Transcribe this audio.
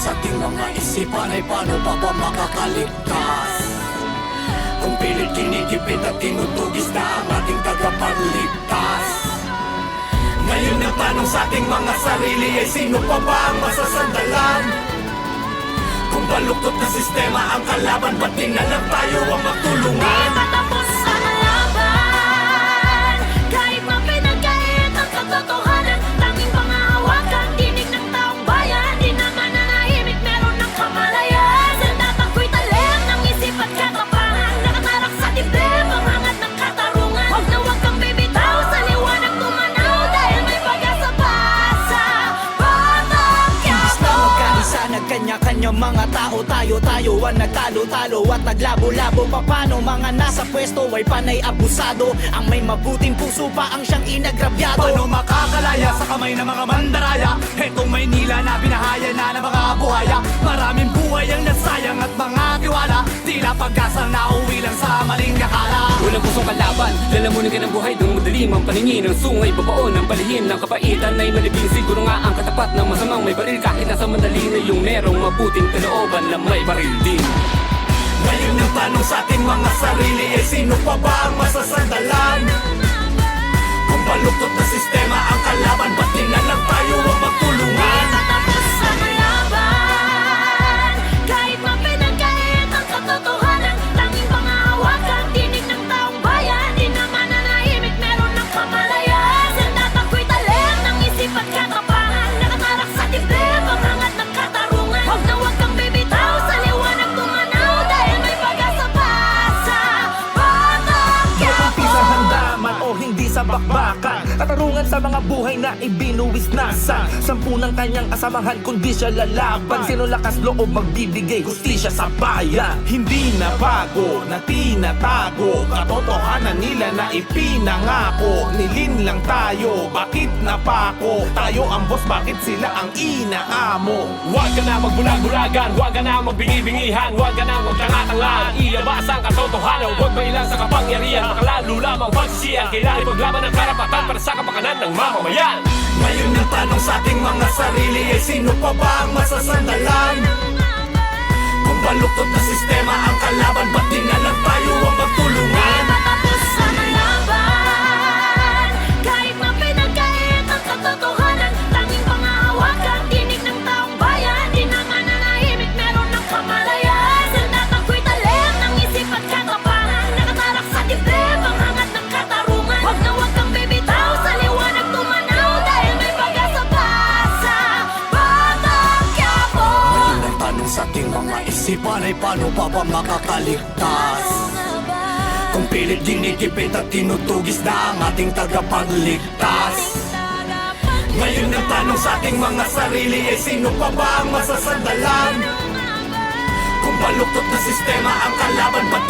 sa ating mga isipan ay paano pa ba makakaligtas? Kung pilit kinikipit at tinutugis na ang ating tagapagligtas. Ngayon ang tanong sa ating mga sarili ay sino pa ba ang masasandalan? Kung baluktot na sistema ang kalaban, ba't di na lang tayo ang magtulungan? Di patapos ang laban, kahit mapinagkait ang katotohanan. Tanging pangahawakan, tinig ng taong bayan. Di naman nanahimik, meron ng kamalayan. Sandatang ko'y talim ng isip at katapangan. Nakatarak sa dibdib ang hangat ng katarungan. Huwag na huwag kang bibitaw, sa liwanag tumanaw. Dahil may pag-asa pa sa Batang Imbis na Quiapo. magkaisa, nagkanya-kanya mga tao. Tayo ang nagtalo-talo at naglabo-labo. Papano mga nasa pwesto ay panay abusado. Ang may mabuting puso pa ang siyang inagrabyado. Paano makakalaya sa kamay ng mga mandaraya? Hetong Maynila na binahaya na ng mga buhaya. Maraming buhay ang nasayang at mga tiwala. Tila pag-asa na uwi lang sa maling akala. Walang pusong kalaban, lalamunin ka ng buhay ng madalim ang paningin. Ang sungay babaon ng palihim ng kapaitan ay malibing. Siguro nga ang katapat ng masamang may baril. Kahit nasa mandali na yung merong mabuting kalooban na may baril din. Ngayon ang tanong sa ating mga sarili ay sino pa ba ang masasandalan? Kung baluktot na sistema ang kalaban, ba't di na lang tayo ang magtulungan? Di patapos ang laban, kahit mapinagkait ang katotohanan. Tanging pangahawakan, tinig ng taong bayan. Di naman nanahimik, meron ng kamalayan. Sandatang ko'y talim ng isip at katapangan. Nakatarak sa dibdib ang hangat ng katarungan. Huwag na huwag kang bibitaw, sa liwanag tumanaw. Dahil may pag-asa pa sa Batang Quiapo. Sa handaman o hindi sa bakbakan, katarungan sa mga buhay na ibinuwis na sa sampu ng kanyang asamahan, kundi siya lalaban. Sino lakas loob magbibigay hustisya sa bayan? Hindi na bago, na tinatago, katotohanan nila na ipinangako. Nilin lang tayo, bakit napako? Tayo ang boss, bakit sila ang inaamo? Huwag ka na magbulag-bulagan, huwag ka na magbingi-bingihan, huwag ka na magtanga-tangan. Iabas ang katotohanan, huwag mailang sa kapangyarihan. Makalalo lamang pagsisiyan, kailangan ipaglaban ang karapatan para sa kapakanan ng mamamayan. Ngayon ang tanong sa ating mga sarili ay sino pa ba ang masasandalan? Kung baluktot na sistema ang kalaban, ba't di na lang tayo ang magtulungan? Di patapos ang laban, kahit mapinagkait ang katotohanan. Tanging pangahawakan, tinig ng taong bayan. Di naman nanahimik, meron ng kamalayan. Sandatang ko'y talim ng isip at katapangan. Nakatarak sa dibdib ang hangat ng katarungan. Huwag na huwag kang bibitaw, sa liwanag tumanaw. Dahil may pag-asa pa sa Batang Quiapo. Ngayon ang tanong sa ating mga isipan ay paano pa ba makakaligtas? Kung pilit ginikipit at tinutugis na ang ating tagapagligtas. Ngayon ang tanong sa ating mga sarili ay sino pa ba ang masasandalan? Kung baluktot na sistema ang kalaban, ba't